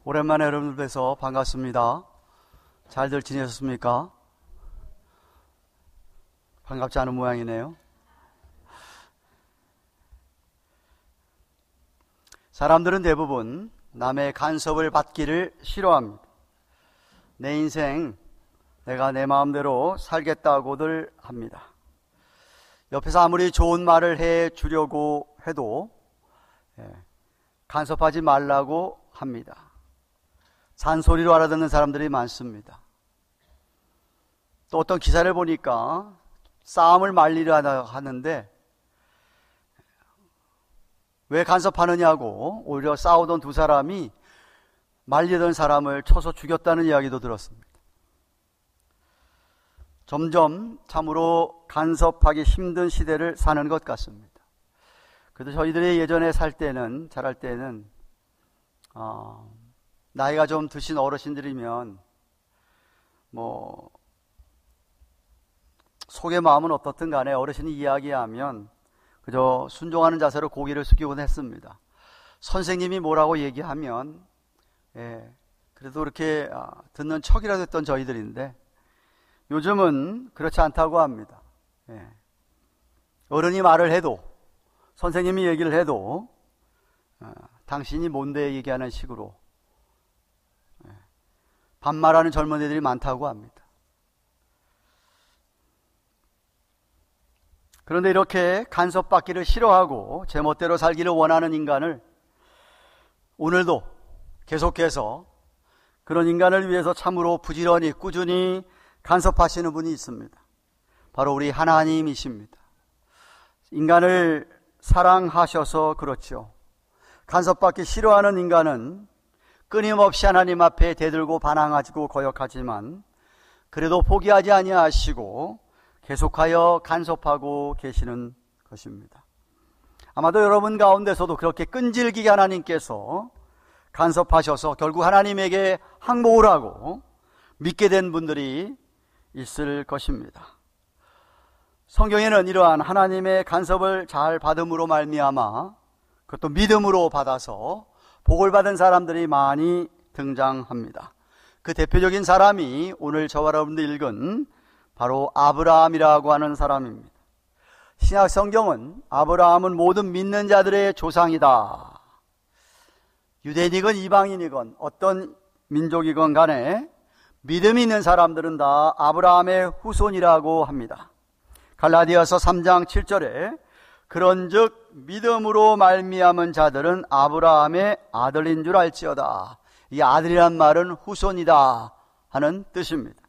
오랜만에 여러분들 뵈서 반갑습니다. 잘들 지내셨습니까? 반갑지 않은 모양이네요. 사람들은 대부분 남의 간섭을 받기를 싫어합니다. 내 인생 내가 내 마음대로 살겠다고들 합니다. 옆에서 아무리 좋은 말을 해 주려고 해도 간섭하지 말라고 합니다. 잔소리로 알아듣는 사람들이 많습니다. 또 어떤 기사를 보니까 싸움을 말리려 하는데 왜 간섭하느냐고 오히려 싸우던 두 사람이 말리던 사람을 쳐서 죽였다는 이야기도 들었습니다. 점점 참으로 간섭하기 힘든 시대를 사는 것 같습니다. 그래도 저희들이 예전에 자랄 때는 나이가 좀 드신 어르신들이면 속의 마음은 어떻든 간에 어르신이 이야기하면 그저 순종하는 자세로 고개를 숙이곤 했습니다. 선생님이 뭐라고 얘기하면 그래도 그렇게 듣는 척이라도 했던 저희들인데 요즘은 그렇지 않다고 합니다. 어른이 말을 해도 선생님이 얘기를 해도 당신이 뭔데 얘기하는 식으로 반말하는 젊은이들이 많다고 합니다. 그런데 이렇게 간섭받기를 싫어하고 제멋대로 살기를 원하는 인간을 오늘도 계속해서 그런 인간을 위해서 참으로 부지런히 꾸준히 간섭하시는 분이 있습니다. 바로 우리 하나님이십니다. 인간을 사랑하셔서 그렇죠. 간섭받기 싫어하는 인간은 끊임없이 하나님 앞에 대들고 반항하고 거역하지만 그래도 포기하지 아니하시고 계속하여 간섭하고 계시는 것입니다. 아마도 여러분 가운데서도 그렇게 끈질기게 하나님께서 간섭하셔서 결국 하나님에게 항복을 하고 믿게 된 분들이 있을 것입니다. 성경에는 이러한 하나님의 간섭을 잘 받음으로 말미암아 그것도 믿음으로 받아서 복을 받은 사람들이 많이 등장합니다. 그 대표적인 사람이 오늘 저와 여러분들 읽은 바로 아브라함이라고 하는 사람입니다. 신약 성경은 아브라함은 모든 믿는 자들의 조상이다. 유대인이건 이방인이건 어떤 민족이건 간에 믿음이 있는 사람들은 다 아브라함의 후손이라고 합니다. 갈라디아서 3장 7절에 그런즉 믿음으로 말미암은 자들은 아브라함의 아들인 줄 알지어다. 이 아들이란 말은 후손이다 하는 뜻입니다.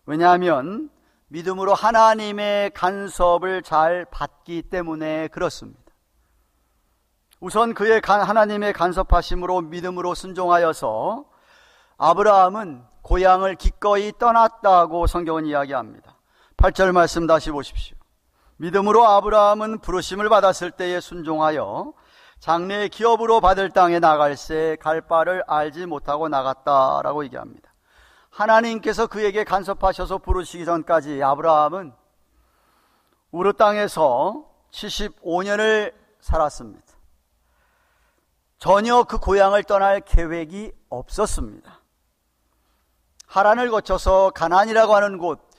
왜냐하면 믿음으로 하나님의 간섭을 잘 받기 때문에 그렇습니다. 우선 그의 하나님의 간섭하심으로 믿음으로 순종하여서 아브라함은 고향을 기꺼이 떠났다고 성경은 이야기합니다. 8절 말씀 다시 보십시오. 믿음으로 아브라함은 부르심을 받았을 때에 순종하여 장래의 기업으로 받을 땅에 나갈새 갈 바를 알지 못하고 나갔다라고 얘기합니다. 하나님께서 그에게 간섭하셔서 부르시기 전까지 아브라함은 우르 땅에서 75년을 살았습니다. 전혀 그 고향을 떠날 계획이 없었습니다. 하란을 거쳐서 가나안이라고 하는 곳,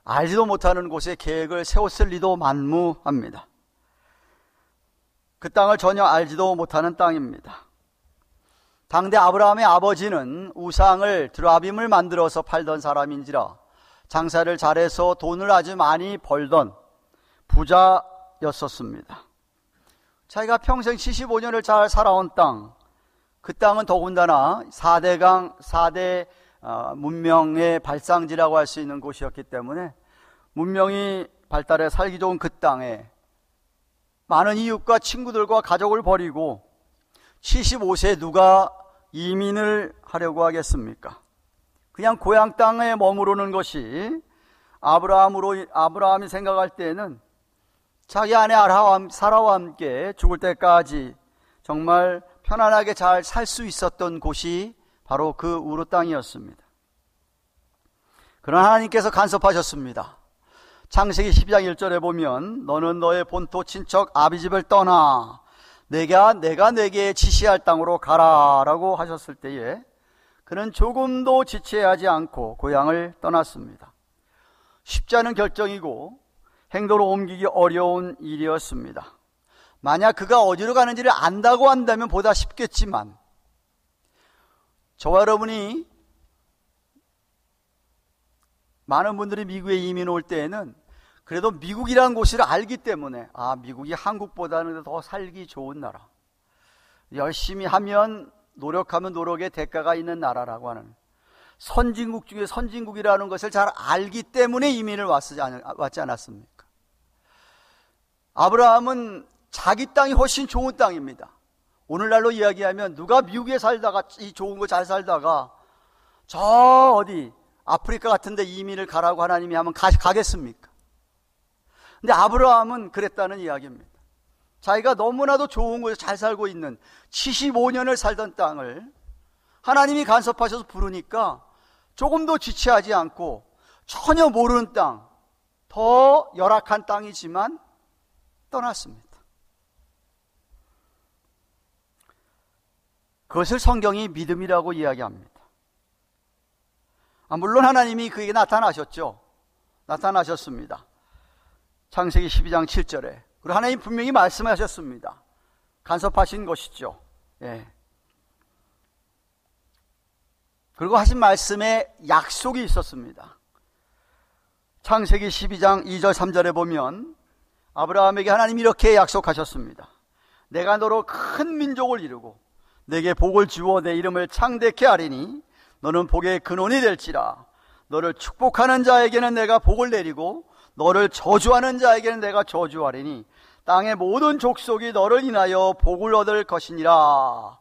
알지도 못하는 곳에 계획을 세웠을 리도 만무합니다. 그 땅을 전혀 알지도 못하는 땅입니다. 당대 아브라함의 아버지는 우상을 드라빔을 만들어서 팔던 사람인지라 장사를 잘해서 돈을 아주 많이 벌던 부자였었습니다. 자기가 평생 75년을 잘 살아온 땅, 그 땅은 더군다나 4대 문명의 발상지라고 할 수 있는 곳이었기 때문에 문명이 발달해 살기 좋은 그 땅에 많은 이웃과 친구들과 가족을 버리고 75세에 누가 이민을 하려고 하겠습니까? 그냥 고향 땅에 머무르는 것이 아브라함이 생각할 때는 자기 아내 사라와 함께 죽을 때까지 정말 편안하게 잘 살 수 있었던 곳이 바로 그 우르 땅이었습니다. 그러나 하나님께서 간섭하셨습니다. 창세기 12장 1절에 보면 너는 너의 본토 친척 아비집을 떠나 내가 내게 지시할 땅으로 가라라고 하셨을 때에 그는 조금도 지체하지 않고 고향을 떠났습니다. 쉽지 않은 결정이고 행동으로 옮기기 어려운 일이었습니다. 만약 그가 어디로 가는지를 안다고 한다면 보다 쉽겠지만, 저와 여러분이 많은 분들이 미국에 이민 올 때에는 그래도 미국이라는 곳을 알기 때문에 미국이 한국보다는 더 살기 좋은 나라, 열심히 하면 노력하면 노력의 대가가 있는 나라라고 하는 선진국 중에 선진국이라는 것을 잘 알기 때문에 이민을 왔지 않았습니까? 아브라함은 자기 땅이 훨씬 좋은 땅입니다. 오늘날로 이야기하면 누가 미국에 살다가 이 좋은 거 잘 살다가 저 어디 아프리카 같은 데 이민을 가라고 하나님이 하면 가겠습니까? 근데 아브라함은 그랬다는 이야기입니다. 자기가 너무나도 좋은 곳에 잘 살고 있는 75년을 살던 땅을 하나님이 간섭하셔서 부르니까 조금도 지체하지 않고 전혀 모르는 땅, 더 열악한 땅이지만 떠났습니다. 그것을 성경이 믿음이라고 이야기합니다. 물론 하나님이 그에게 나타나셨죠. 나타나셨습니다. 창세기 12장 7절에. 그리고 하나님 분명히 말씀하셨습니다. 간섭하신 것이죠. 예. 그리고 하신 말씀에 약속이 있었습니다. 창세기 12장 2절 3절에 보면 아브라함에게 하나님이 이렇게 약속하셨습니다. 내가 너로 큰 민족을 이루고 내게 복을 주어 내 이름을 창대케 하리니 너는 복의 근원이 될지라. 너를 축복하는 자에게는 내가 복을 내리고 너를 저주하는 자에게는 내가 저주하리니 땅의 모든 족속이 너를 인하여 복을 얻을 것이니라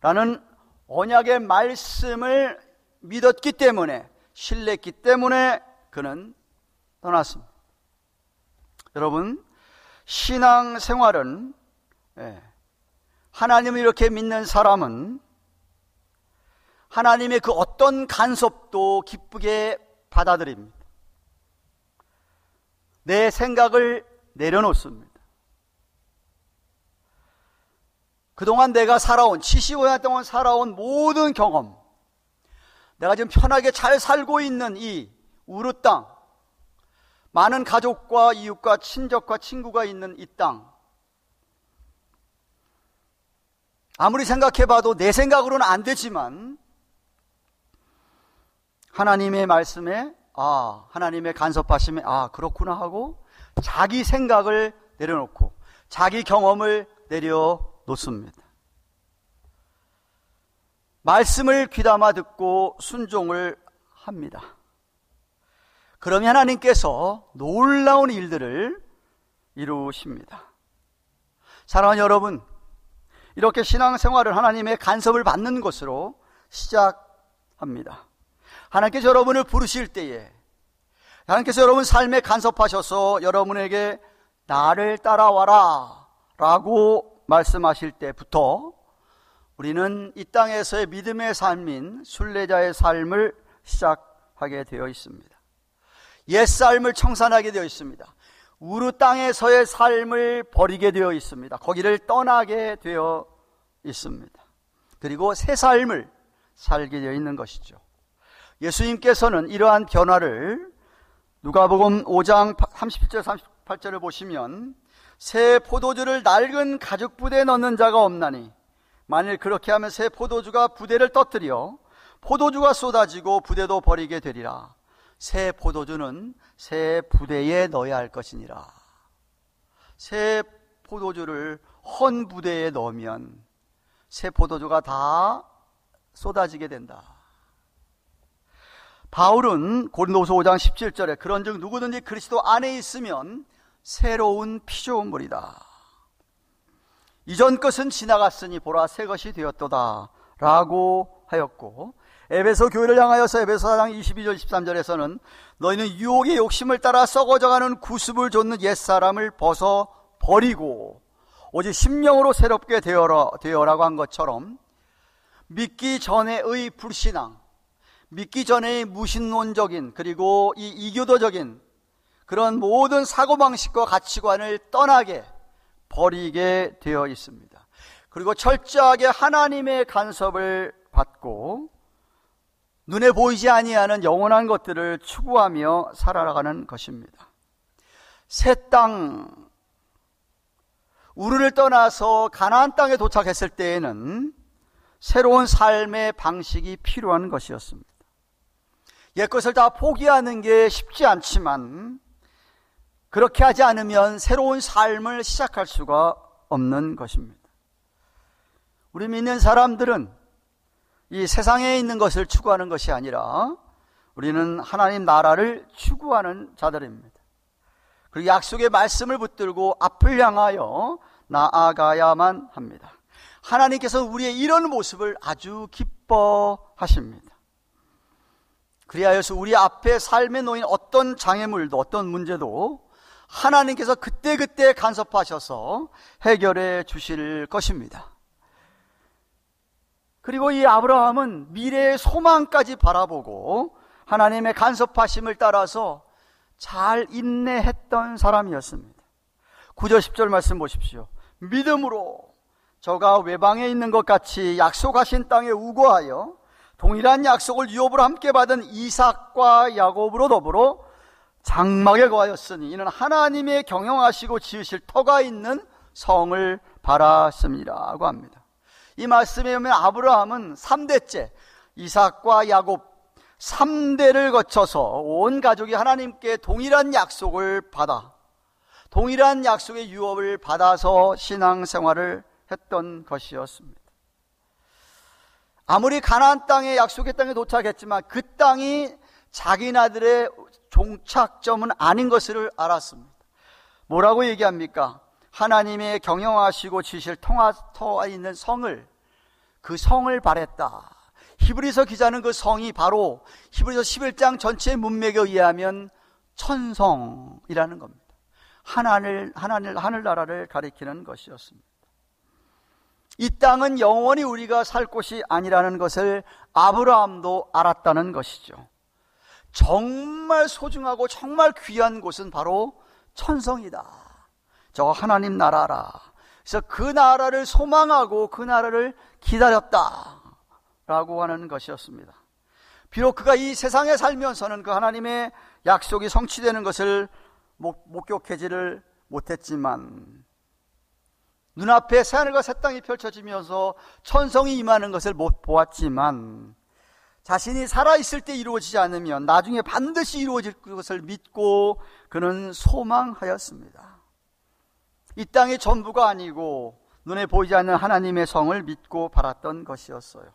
라는 언약의 말씀을 믿었기 때문에, 신뢰했기 때문에 그는 떠났습니다. 여러분, 신앙생활은 하나님을 이렇게 믿는 사람은 하나님의 그 어떤 간섭도 기쁘게 받아들입니다. 내 생각을 내려놓습니다. 그동안 내가 살아온 75년 동안 살아온 모든 경험, 내가 지금 편하게 잘 살고 있는 이 우르 땅, 많은 가족과 이웃과 친족과 친구가 있는 이 땅, 아무리 생각해봐도 내 생각으로는 안 되지만 하나님의 말씀에 하나님의 간섭하심에 그렇구나 하고 자기 생각을 내려놓고 자기 경험을 내려놓습니다. 말씀을 귀담아 듣고 순종을 합니다. 그러면 하나님께서 놀라운 일들을 이루십니다. 사랑하는 여러분, 이렇게 신앙생활을 하나님의 간섭을 받는 것으로 시작합니다. 하나님께서 여러분을 부르실 때에, 하나님께서 여러분 삶에 간섭하셔서 여러분에게 나를 따라와라 라고 말씀하실 때부터 우리는 이 땅에서의 믿음의 삶인 순례자의 삶을 시작하게 되어 있습니다. 옛삶을 청산하게 되어 있습니다. 우르 땅에서의 삶을 버리게 되어 있습니다. 거기를 떠나게 되어 있습니다. 그리고 새 삶을 살게 되어 있는 것이죠. 예수님께서는 이러한 변화를 누가복음 5장 37절 38절을 보시면 새 포도주를 낡은 가죽 부대에 넣는 자가 없나니 만일 그렇게 하면 새 포도주가 부대를 떠뜨려 포도주가 쏟아지고 부대도 버리게 되리라. 새 포도주는 새 부대에 넣어야 할 것이니라. 새 포도주를 헌 부대에 넣으면 새 포도주가 다 쏟아지게 된다. 바울은 고린도후서 5장 17절에 그런즉 누구든지 그리스도 안에 있으면 새로운 피조물이다. 이전 것은 지나갔으니 보라 새 것이 되었도다 라고 하였고, 에베소 교회를 향하여서 에베소 4장 22절 23절에서는 너희는 유혹의 욕심을 따라 썩어져가는 구습을 좇는 옛사람을 벗어 버리고 오직 심령으로 새롭게 되어라고 한 것처럼 믿기 전에의 불신앙, 믿기 전에의 무신론적인 그리고 이 이교도적인 그런 모든 사고방식과 가치관을 떠나게 버리게 되어 있습니다. 그리고 철저하게 하나님의 간섭을 받고 눈에 보이지 아니하는 영원한 것들을 추구하며 살아가는 것입니다. 새 땅, 우르를 떠나서 가나안 땅에 도착했을 때에는 새로운 삶의 방식이 필요한 것이었습니다. 옛것을 다 포기하는 게 쉽지 않지만 그렇게 하지 않으면 새로운 삶을 시작할 수가 없는 것입니다. 우리 믿는 사람들은 이 세상에 있는 것을 추구하는 것이 아니라 우리는 하나님 나라를 추구하는 자들입니다. 그리고 약속의 말씀을 붙들고 앞을 향하여 나아가야만 합니다. 하나님께서 우리의 이런 모습을 아주 기뻐하십니다. 그리하여서 우리 앞에 삶에 놓인 어떤 장애물도 어떤 문제도 하나님께서 그때그때 간섭하셔서 해결해 주실 것입니다. 그리고 이 아브라함은 미래의 소망까지 바라보고 하나님의 간섭하심을 따라서 잘 인내했던 사람이었습니다. 9절 10절 말씀 보십시오. 믿음으로 저가 외방에 있는 것 같이 약속하신 땅에 우거하여 동일한 약속을 유업으로 함께 받은 이삭과 야곱으로 더불어 장막에 거하였으니 이는 하나님의 경영하시고 지으실 터가 있는 성을 바랐음이라고 합니다. 이 말씀에 보면 아브라함은 3대째 이삭과 야곱 3대를 거쳐서 온 가족이 하나님께 동일한 약속을 받아 동일한 약속의 유업을 받아서 신앙생활을 했던 것이었습니다. 아무리 가나안 땅에 약속의 땅에 도착했지만 그 땅이 자기네들의 종착점은 아닌 것을 알았습니다. 뭐라고 얘기합니까? 하나님의 경영하시고 지실 터가 있는 성을, 그 성을 바랬다. 히브리서 기자는 그 성이 바로 히브리서 11장 전체의 문맥에 의하면 천성이라는 겁니다. 하늘나라를 가리키는 것이었습니다. 이 땅은 영원히 우리가 살 곳이 아니라는 것을 아브라함도 알았다는 것이죠. 정말 소중하고 정말 귀한 곳은 바로 천성이다. 저 하나님 나라라. 그래서 그 나라를 소망하고 그 나라를 기다렸다라고 하는 것이었습니다. 비록 그가 이 세상에 살면서는 그 하나님의 약속이 성취되는 것을 목격하지를 못했지만 눈앞에 새하늘과 새 땅이 펼쳐지면서 천성이 임하는 것을 못 보았지만 자신이 살아있을 때 이루어지지 않으면 나중에 반드시 이루어질 것을 믿고 그는 소망하였습니다. 이 땅이 전부가 아니고 눈에 보이지 않는 하나님의 성을 믿고 바랐던 것이었어요.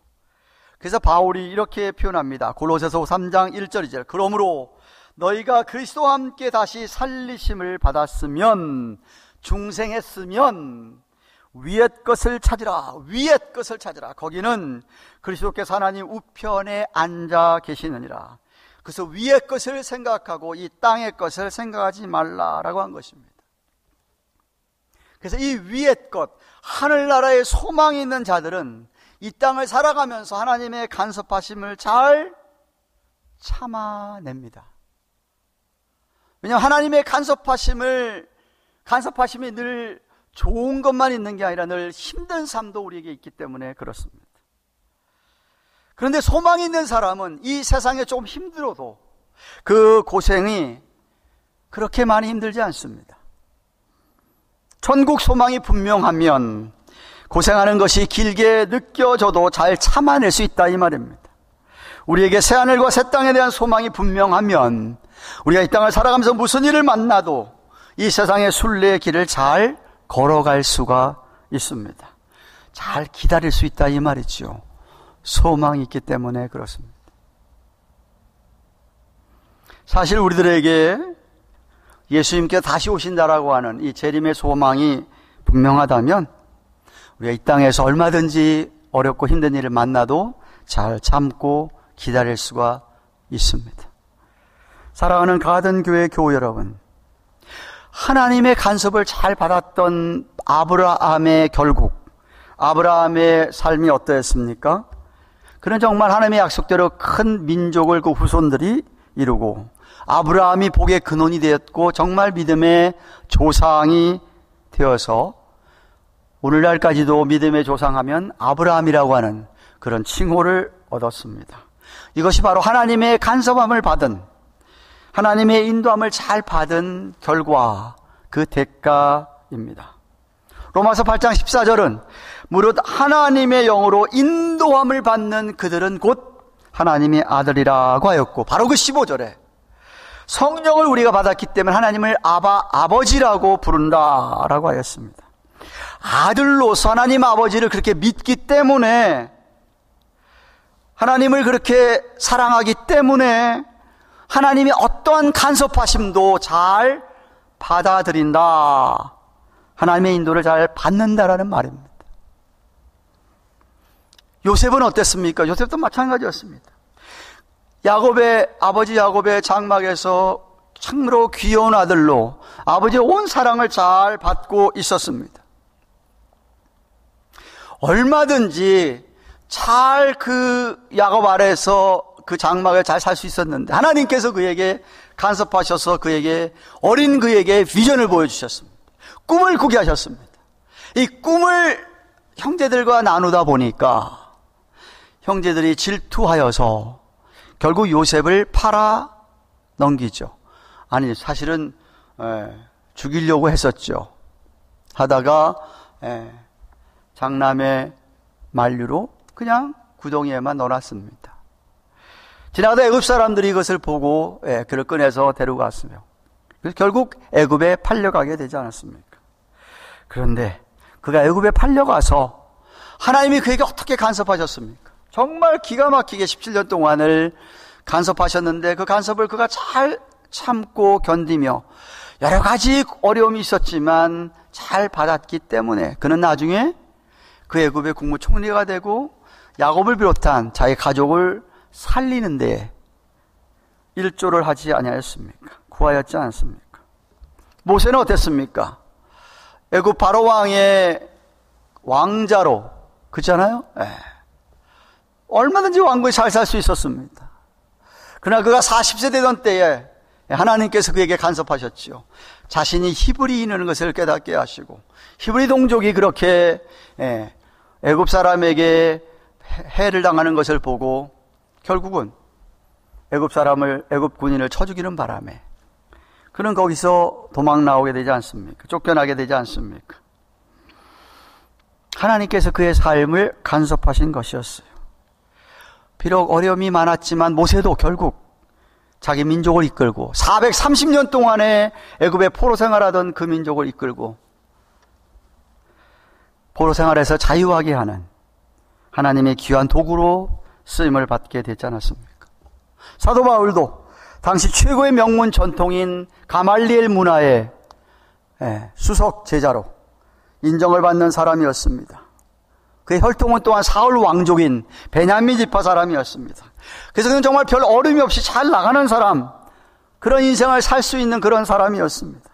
그래서 바울이 이렇게 표현합니다. 골로새서 3장 1절 2절 그러므로 너희가 그리스도와 함께 다시 살리심을 받았으면 중생했으면 위의 것을 찾으라. 위의 것을 찾으라. 거기는 그리스도께서 하나님 우편에 앉아 계시느니라. 그래서 위의 것을 생각하고 이 땅의 것을 생각하지 말라라고 한 것입니다. 그래서 이 위의 것, 하늘나라에 소망이 있는 자들은 이 땅을 살아가면서 하나님의 간섭하심을 잘 참아냅니다. 왜냐하면 하나님의 간섭하심이 늘 좋은 것만 있는 게 아니라 늘 힘든 삶도 우리에게 있기 때문에 그렇습니다. 그런데 소망이 있는 사람은 이 세상에 좀 힘들어도 그 고생이 그렇게 많이 힘들지 않습니다. 천국 소망이 분명하면 고생하는 것이 길게 느껴져도 잘 참아낼 수 있다 이 말입니다. 우리에게 새하늘과 새 땅에 대한 소망이 분명하면 우리가 이 땅을 살아가면서 무슨 일을 만나도 이 세상의 순례의 길을 잘 걸어갈 수가 있습니다. 잘 기다릴 수 있다 이 말이죠. 소망이 있기 때문에 그렇습니다. 사실 우리들에게 예수님께 다시 오신다라고 하는 이 재림의 소망이 분명하다면 우리가 이 땅에서 얼마든지 어렵고 힘든 일을 만나도 잘 참고 기다릴 수가 있습니다. 사랑하는 가든교회 교우 여러분, 하나님의 간섭을 잘 받았던 아브라함의 결국, 아브라함의 삶이 어떠했습니까? 그는 정말 하나님의 약속대로 큰 민족을 그 후손들이 이루고 아브라함이 복의 근원이 되었고 정말 믿음의 조상이 되어서 오늘날까지도 믿음의 조상하면 아브라함이라고 하는 그런 칭호를 얻었습니다. 이것이 바로 하나님의 간섭함을 받은, 하나님의 인도함을 잘 받은 결과, 그 대가입니다. 로마서 8장 14절은 무릇 하나님의 영으로 인도함을 받는 그들은 곧 하나님의 아들이라고 하였고, 바로 그 15절에 성령을 우리가 받았기 때문에 하나님을 아버지라고 부른다라고 하였습니다. 아들로서 하나님 아버지를 그렇게 믿기 때문에, 하나님을 그렇게 사랑하기 때문에 하나님의 어떠한 간섭하심도 잘 받아들인다, 하나님의 인도를 잘 받는다라는 말입니다. 요셉은 어땠습니까? 요셉도 마찬가지였습니다. 아버지 야곱의 장막에서 참으로 귀여운 아들로 아버지의 온 사랑을 잘 받고 있었습니다. 얼마든지 잘 그 야곱 아래에서 그 장막에 잘 살 수 있었는데, 하나님께서 그에게 간섭하셔서 어린 그에게 비전을 보여주셨습니다. 꿈을 꾸게 하셨습니다. 이 꿈을 형제들과 나누다 보니까 형제들이 질투하여서 결국 요셉을 팔아 넘기죠. 아니, 사실은 죽이려고 했었죠. 하다가 장남의 만류로 그냥 구덩이에만 넣어놨습니다. 지나가다 애굽 사람들이 이것을 보고 그를 꺼내서 데려갔으며, 그래서 결국 애굽에 팔려가게 되지 않았습니까? 그런데 그가 애굽에 팔려가서 하나님이 그에게 어떻게 간섭하셨습니까? 정말 기가 막히게 17년 동안을 간섭하셨는데, 그 간섭을 그가 잘 참고 견디며 여러 가지 어려움이 있었지만 잘 받았기 때문에 그는 나중에 그 애굽의 국무총리가 되고 야곱을 비롯한 자기 가족을 살리는 데 일조를 하지 아니하였습니까? 구하였지 않습니까? 모세는 어땠습니까? 애굽 바로 왕의 왕자로, 그렇잖아요? 얼마든지 왕국에 잘 살 수 있었습니다. 그러나 그가 40세 되던 때에 하나님께서 그에게 간섭하셨지요. 자신이 히브리인이라는 것을 깨닫게 하시고, 히브리 동족이 그렇게 애굽 사람에게 해를 당하는 것을 보고 결국은 애굽 군인을 쳐 죽이는 바람에 그는 거기서 도망 나오게 되지 않습니까? 쫓겨나게 되지 않습니까? 하나님께서 그의 삶을 간섭하신 것이었어요. 비록 어려움이 많았지만 모세도 결국 자기 민족을 이끌고 430년 동안에 애굽의 포로 생활하던 그 민족을 이끌고 포로 생활에서 자유하게 하는 하나님의 귀한 도구로 쓰임을 받게 되지 않았습니까? 사도 바울도 당시 최고의 명문 전통인 가말리엘 문화의 수석 제자로 인정을 받는 사람이었습니다. 그의 혈통은 또한 사울 왕족인 베냐민 지파 사람이었습니다. 그래서 그는 정말 별 어려움이 없이 잘 나가는 사람, 그런 인생을 살 수 있는 그런 사람이었습니다.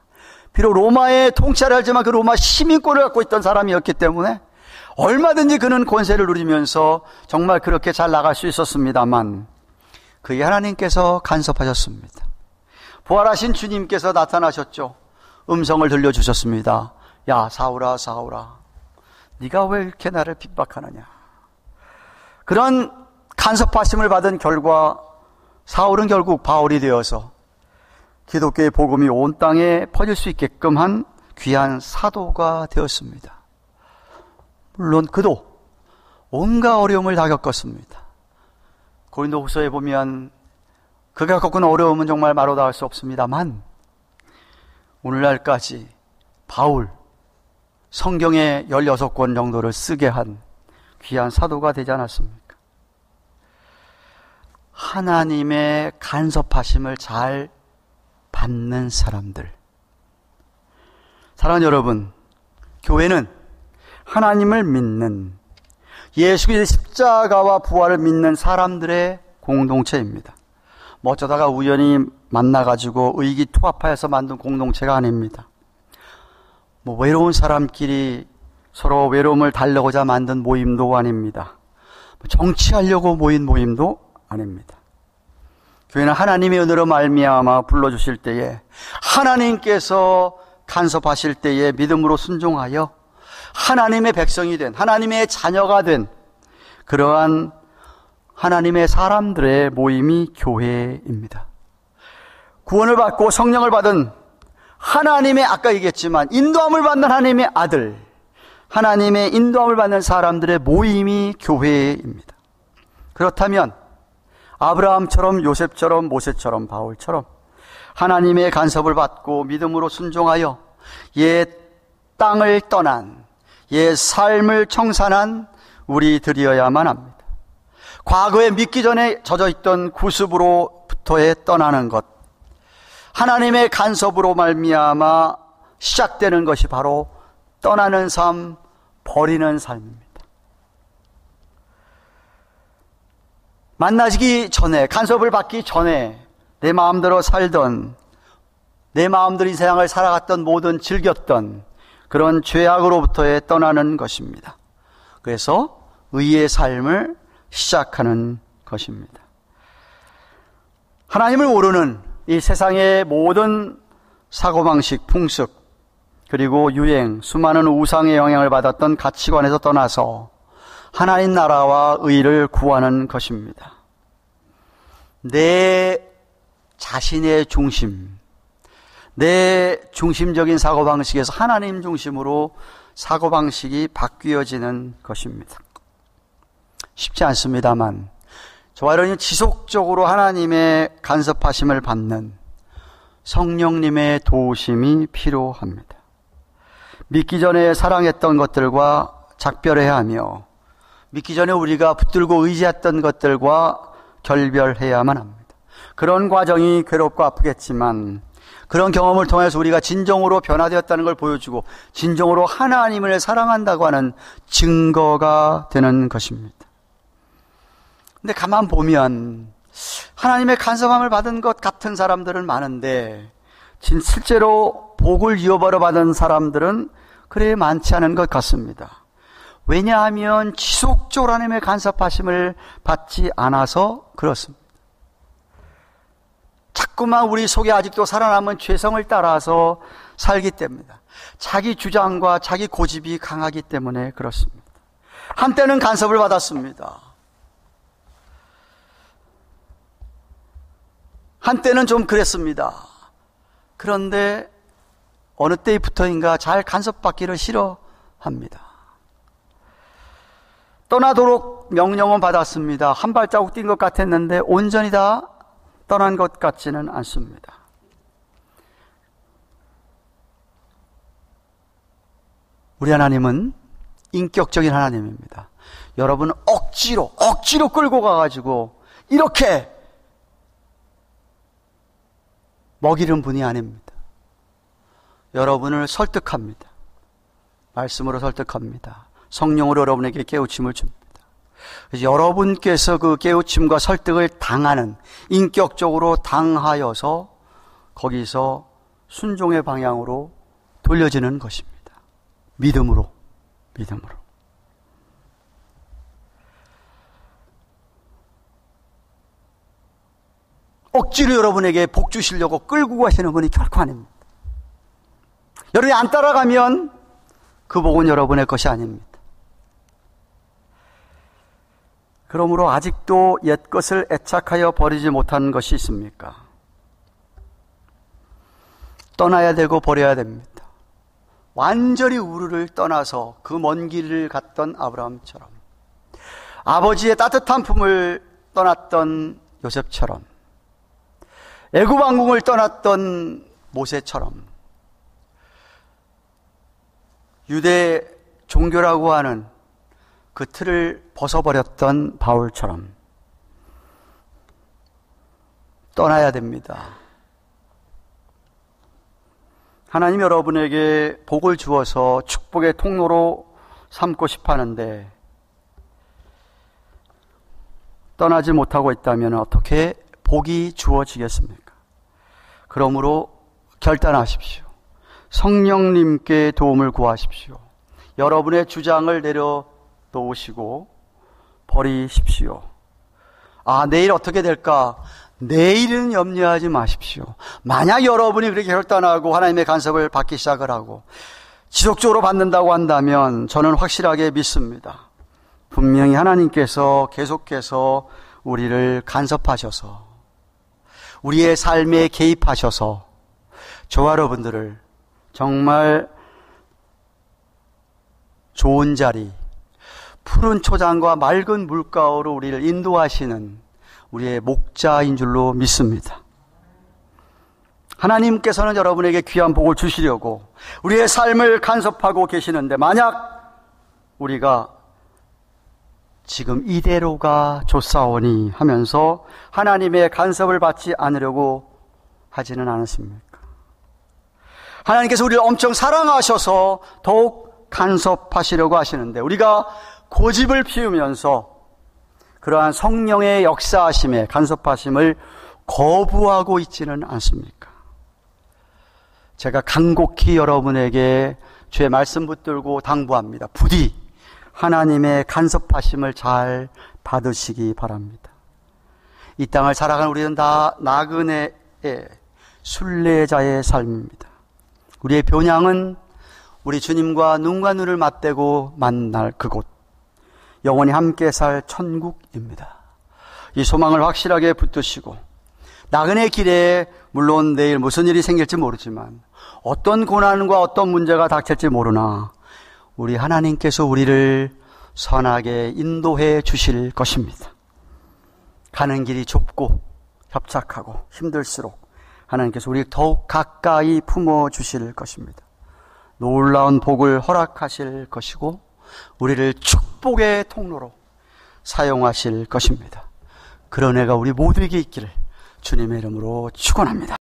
비록 로마의 통치를 하지만 그 로마 시민권을 갖고 있던 사람이었기 때문에 얼마든지 그는 권세를 누리면서 정말 그렇게 잘 나갈 수 있었습니다만, 그의 하나님께서 간섭하셨습니다. 부활하신 주님께서 나타나셨죠. 음성을 들려주셨습니다. 야, 사울아, 사울아, 네가 왜 이렇게 나를 핍박하느냐. 그런 간섭하심을 받은 결과 사울은 결국 바울이 되어서 기독교의 복음이 온 땅에 퍼질 수 있게끔 한 귀한 사도가 되었습니다. 물론 그도 온갖 어려움을 다 겪었습니다. 고린도후서에 보면 그가 겪은 어려움은 정말 말로 다 할 수 없습니다만, 오늘날까지 바울 성경의 16권 정도를 쓰게 한 귀한 사도가 되지 않았습니까? 하나님의 간섭하심을 잘 받는 사람들. 사랑하는 여러분, 교회는 하나님을 믿는, 예수 그리스도의 십자가와 부활을 믿는 사람들의 공동체입니다. 뭐 어쩌다가 우연히 만나가지고 의기투합하여서 만든 공동체가 아닙니다. 뭐 외로운 사람끼리 서로 외로움을 달래고자 만든 모임도 아닙니다. 정치하려고 모인 모임도 아닙니다. 교회는 하나님의 은혜로 말미암아 불러주실 때에, 하나님께서 간섭하실 때에 믿음으로 순종하여 하나님의 백성이 된, 하나님의 자녀가 된 그러한 하나님의 사람들의 모임이 교회입니다. 구원을 받고 성령을 받은 하나님의, 아까 얘기했지만 인도함을 받는 하나님의 아들, 하나님의 인도함을 받는 사람들의 모임이 교회입니다. 그렇다면 아브라함처럼, 요셉처럼, 모세처럼, 바울처럼 하나님의 간섭을 받고 믿음으로 순종하여 옛 땅을 떠난, 옛 삶을 청산한 우리들이어야만 합니다. 과거에 믿기 전에 젖어있던 구습으로부터의 떠나는 것, 하나님의 간섭으로 말미암아 시작되는 것이 바로 떠나는 삶, 버리는 삶입니다. 만나기 전에, 간섭을 받기 전에 내 마음대로 살던, 내 마음대로 이 세상을 살아갔던, 모든 즐겼던 그런 죄악으로부터의 떠나는 것입니다. 그래서 의의 삶을 시작하는 것입니다. 하나님을 모르는 이 세상의 모든 사고방식, 풍습, 그리고 유행, 수많은 우상의 영향을 받았던 가치관에서 떠나서 하나님 나라와 의를 구하는 것입니다. 내 자신의 중심, 내 중심적인 사고방식에서 하나님 중심으로 사고방식이 바뀌어지는 것입니다. 쉽지 않습니다만 저와 여러분이 지속적으로 하나님의 간섭하심을 받는 성령님의 도우심이 필요합니다. 믿기 전에 사랑했던 것들과 작별해야 하며 믿기 전에 우리가 붙들고 의지했던 것들과 결별해야만 합니다. 그런 과정이 괴롭고 아프겠지만 그런 경험을 통해서 우리가 진정으로 변화되었다는 걸 보여주고 진정으로 하나님을 사랑한다고 하는 증거가 되는 것입니다. 근데 가만 보면 하나님의 간섭함을 받은 것 같은 사람들은 많은데 실제로 복을 이어버려 받은 사람들은 그래 많지 않은 것 같습니다. 왜냐하면 지속적으로 하나님의 간섭하심을 받지 않아서 그렇습니다. 자꾸만 우리 속에 아직도 살아남은 죄성을 따라서 살기 때문입니다. 자기 주장과 자기 고집이 강하기 때문에 그렇습니다. 한때는 간섭을 받았습니다. 한때는 좀 그랬습니다. 그런데 어느 때부터인가 잘 간섭받기를 싫어합니다. 떠나도록 명령은 받았습니다. 한 발자국 뛴 것 같았는데 온전히 다 떠난 것 같지는 않습니다. 우리 하나님은 인격적인 하나님입니다. 여러분은 억지로 끌고 가가지고 이렇게 먹이는 분이 아닙니다. 여러분을 설득합니다. 말씀으로 설득합니다. 성령으로 여러분에게 깨우침을 줍니다. 그래서 여러분께서 그 깨우침과 설득을 당하는, 인격적으로 당하여서 거기서 순종의 방향으로 돌려지는 것입니다. 믿음으로. 억지로 여러분에게 복 주시려고 끌고 가시는 분이 결코 아닙니다. 여러분이 안 따라가면 그 복은 여러분의 것이 아닙니다. 그러므로 아직도 옛것을 애착하여 버리지 못한 것이 있습니까? 떠나야 되고 버려야 됩니다. 완전히 우르를 떠나서 그 먼 길을 갔던 아브라함처럼, 아버지의 따뜻한 품을 떠났던 요셉처럼, 애굽 왕궁을 떠났던 모세처럼, 유대 종교라고 하는 그 틀을 벗어버렸던 바울처럼 떠나야 됩니다. 하나님 여러분에게 복을 주어서 축복의 통로로 삼고 싶어 하는데 떠나지 못하고 있다면 어떻게 복이 주어지겠습니까? 그러므로 결단하십시오. 성령님께 도움을 구하십시오. 여러분의 주장을 내려놓으시고 버리십시오. 내일 어떻게 될까? 내일은 염려하지 마십시오. 만약 여러분이 그렇게 결단하고 하나님의 간섭을 받기 시작을 하고 지속적으로 받는다고 한다면 저는 확실하게 믿습니다. 분명히 하나님께서 계속해서 우리를 간섭하셔서 우리의 삶에 개입하셔서 저와 여러분들을 정말 좋은 자리, 푸른 초장과 맑은 물가로 우리를 인도하시는 우리의 목자인 줄로 믿습니다. 하나님께서는 여러분에게 귀한 복을 주시려고 우리의 삶을 간섭하고 계시는데, 만약 우리가 지금 이대로가 좋사오니 하면서 하나님의 간섭을 받지 않으려고 하지는 않았습니까? 하나님께서 우리를 엄청 사랑하셔서 더욱 간섭하시려고 하시는데, 우리가 고집을 피우면서 그러한 성령의 역사하심에 간섭하심을 거부하고 있지는 않습니까? 제가 간곡히 여러분에게 주의 말씀 붙들고 당부합니다. 부디 하나님의 간섭하심을 잘 받으시기 바랍니다. 이 땅을 살아가는 우리는 다 나그네의 순례자의 삶입니다. 우리의 본향은 우리 주님과 눈과 눈을 맞대고 만날 그곳, 영원히 함께 살 천국입니다. 이 소망을 확실하게 붙드시고, 나그네 길에 물론 내일 무슨 일이 생길지 모르지만, 어떤 고난과 어떤 문제가 닥칠지 모르나 우리 하나님께서 우리를 선하게 인도해 주실 것입니다. 가는 길이 좁고 협착하고 힘들수록 하나님께서 우리를 더욱 가까이 품어 주실 것입니다. 놀라운 복을 허락하실 것이고 우리를 축복의 통로로 사용하실 것입니다. 그런 애가 우리 모두에게 있기를 주님의 이름으로 축원합니다.